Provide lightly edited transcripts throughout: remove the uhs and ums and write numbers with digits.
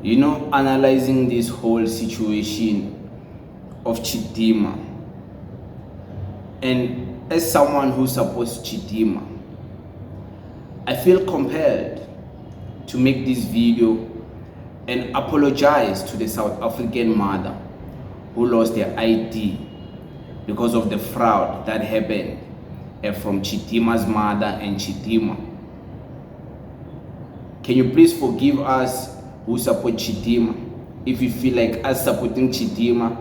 Analyzing this whole situation of Chidimma, and as someone who supports Chidimma, I feel compelled to make this video and apologize to the South African mother who lost their ID because of the fraud that happened from Chidimma's mother and Chidimma. Can you please forgive us who support Chidimma if you feel like us supporting Chidimma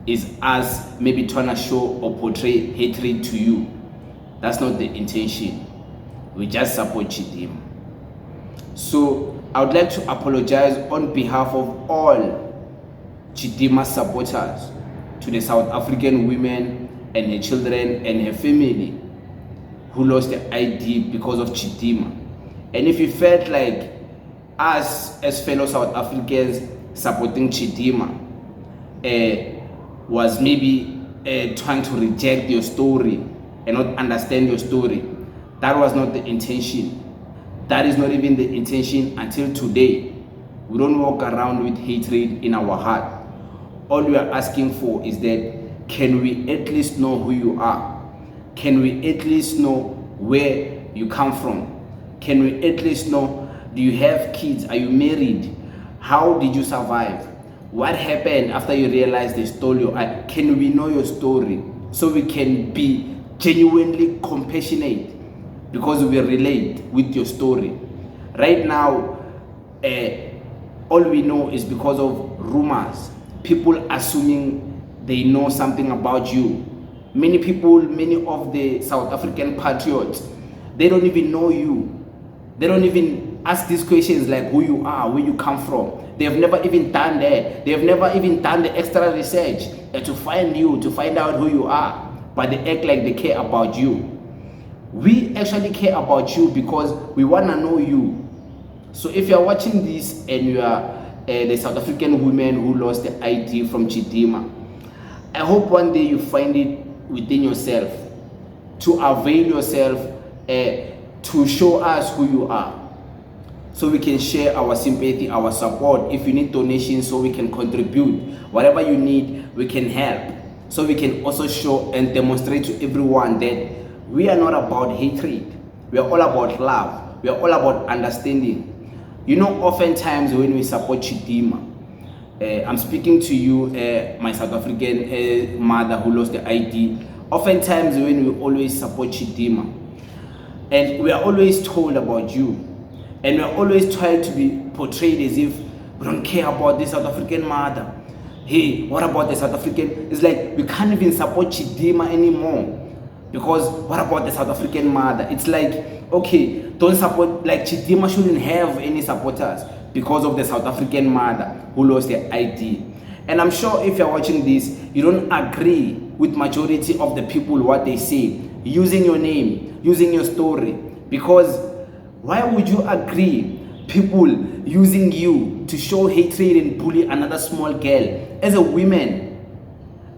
is us maybe trying to show or portray hatred to you? That's not the intention. We just support Chidimma. So I would like to apologize on behalf of all Chidimma supporters to the South African women and her children and her family who lost their ID because of Chidimma. And if you felt like us as fellow South Africans supporting Chidimma was maybe trying to reject your story and not understand your story, that was not the intention. That is not even the intention until today. We don't walk around with hatred in our heart. All we are asking for is that, can we at least know who you are? Can we at least know where you come from? Can we at least know, do you have kids? Are you married? How did you survive? What happened after you realized they stole your eye? Can we know your story so we can be genuinely compassionate because we relate with your story? Right now, all we know is because of rumors, people assuming they know something about you. Many people, many of the South African patriots, they don't even know you. They don't even ask these questions like who you are, where you come from. They have never even done that. They have never even done the extra research to find you, to find out who you are. But they act like they care about you. We actually care about you because we want to know you. So if you are watching this and you are the South African woman who lost the ID from Chidimma, I hope one day you find it within yourself to avail yourself to show us who you are, so we can share our sympathy, our support. If you need donations so we can contribute, whatever you need, we can help, so we can also show and demonstrate to everyone that we are not about hatred. We are all about love. We are all about understanding. Oftentimes when we support Chidimma, I'm speaking to you, my South African mother who lost the ID. Oftentimes when we always support Chidimma, and we are always told about you, and we are always trying to be portrayed as if we don't care about the South African mother. Hey, what about the South African? It's like we can't even support Chidimma anymore because what about the South African mother? It's like, okay, don't support, like Chidimma shouldn't have any supporters because of the South African mother who lost their ID. And I'm sure if you're watching this, you don't agree with majority of the people what they say, using your name, using your story. Because why would you agree people using you to show hatred and bully another small girl? As a woman,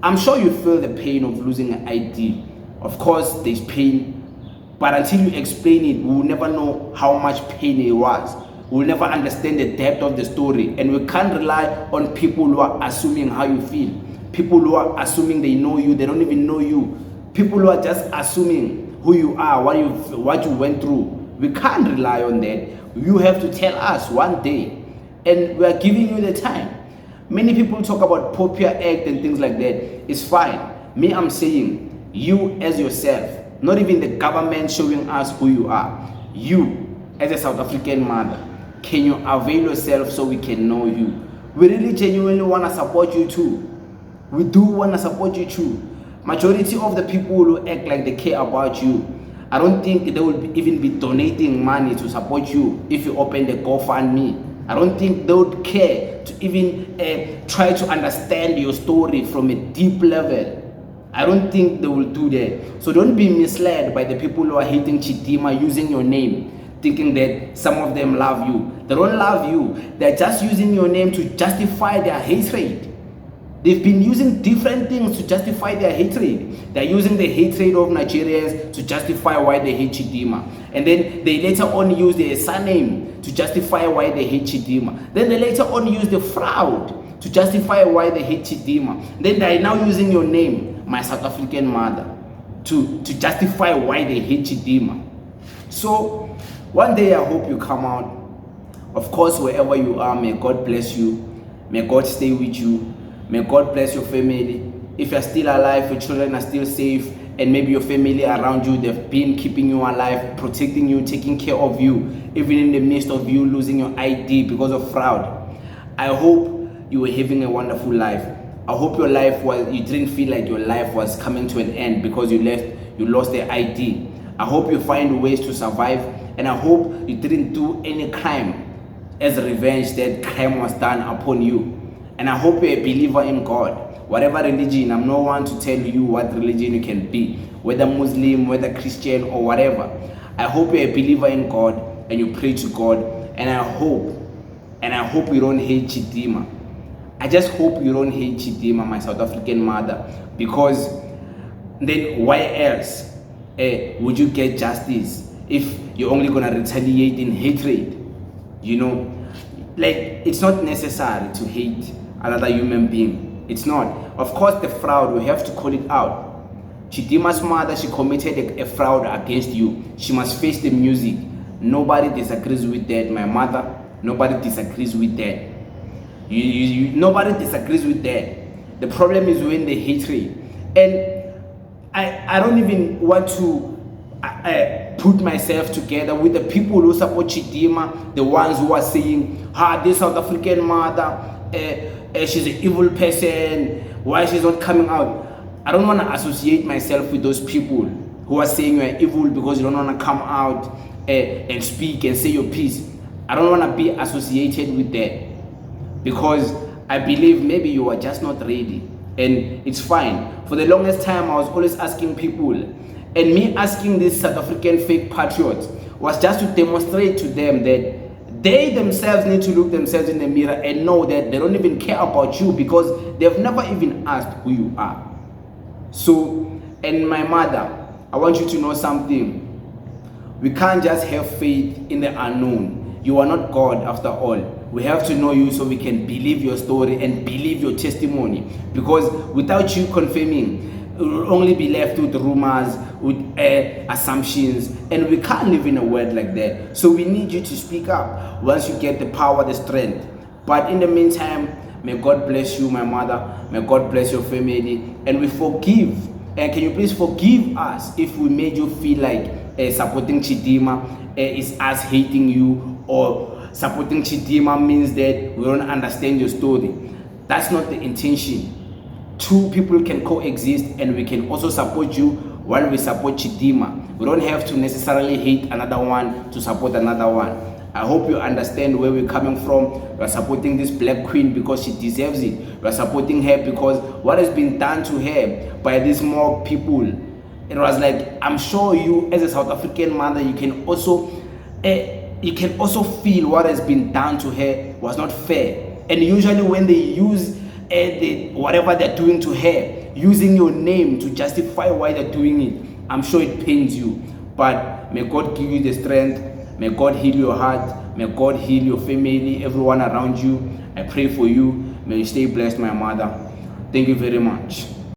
I'm sure you feel the pain of losing an ID. Of course, there's pain, but until you explain it, we will never know how much pain it was. We'll never understand the depth of the story, and we can't rely on people who are assuming how you feel. People who are assuming they know you, they don't even know you. People who are just assuming who you are, what you went through. We can't rely on that. You have to tell us one day, and we are giving you the time. Many people talk about Popia Act and things like that. It's fine. Me, I'm saying, you as yourself, not even the government showing us who you are. You as a South African mother, can you avail yourself so we can know you? We really genuinely want to support you too. We do want to support you too. Majority of the people who act like they care about you, I don't think they will even be donating money to support you if you open the GoFundMe. I don't think they would care to even try to understand your story from a deep level. I don't think they will do that. So don't be misled by the people who are hating Chidimma using your name, thinking that some of them love you. They don't love you. They're just using your name to justify their hatred. They've been using different things to justify their hatred. They're using the hatred of Nigerians to justify why they hate Chidimma. And then they later on use their surname to justify why they hate Chidimma. Then they later on use the fraud to justify why they hate Chidimma. Then they're now using your name, my South African mother, to justify why they hate Chidimma. So one day I hope you come out. Of course, wherever you are, may God bless you. May God stay with you. May God bless your family. If you're still alive, your children are still safe, and maybe your family around you, they've been keeping you alive, protecting you, taking care of you, even in the midst of you losing your ID because of fraud. I hope you were having a wonderful life. I hope your life you didn't feel like your life was coming to an end because you lost the ID. I hope you find ways to survive, and I hope you didn't do any crime as revenge that crime was done upon you. And I hope you're a believer in God. Whatever religion, I'm no one to tell you what religion you can be, whether Muslim, whether Christian, or whatever. I hope you're a believer in God and you pray to God. And I hope you don't hate Chidimma. I just hope you don't hate Chidimma, my South African mother, because then why else would you get justice if you're only gonna retaliate in hatred? You know, like, it's not necessary to hate another human being. It's not. Of course, the fraud, we have to call it out. Chidimma's mother, she committed a fraud against you. She must face the music. Nobody disagrees with that. My mother, nobody disagrees with that. Nobody disagrees with that. The problem is when the hatred. And I don't even want to put myself together with the people who support Chidimma, the ones who are saying, this South African mother, she's an evil person, why she's not coming out. I don't want to associate myself with those people who are saying you're evil because you don't want to come out and speak and say your piece. I don't want to be associated with that, because I believe maybe you are just not ready, and it's fine. For the longest time, I was always asking people, and me asking these South African fake patriots was just to demonstrate to them that they themselves need to look themselves in the mirror and know that they don't even care about you, because they've never even asked who you are. So, and my mother, I want you to know something. We can't just have faith in the unknown. You are not God after all. We have to know you so we can believe your story and believe your testimony, because without you confirming, we'll only be left with rumors, with assumptions, and we can't live in a world like that. So we need you to speak up once you get the power, the strength. But in the meantime, may God bless you, my mother. May God bless your family, and we forgive. And can you please forgive us if we made you feel like supporting Chidimma is us hating you, or supporting Chidimma means that we don't understand your story. That's not the intention. Two people can coexist, and we can also support you while we support Chidimma. We don't have to necessarily hate another one to support another one. I hope you understand where we're coming from. We are supporting this black queen because she deserves it. We are supporting her because what has been done to her by these mob people, it was like, I'm sure you as a South African mother, you can also feel what has been done to her was not fair. And usually when they use whatever they're doing to her, using your name to justify why they're doing it, I'm sure it pains you. But may God give you the strength. May God heal your heart. May God heal your family, everyone around you. I pray for you. May you stay blessed, my mother. Thank you very much.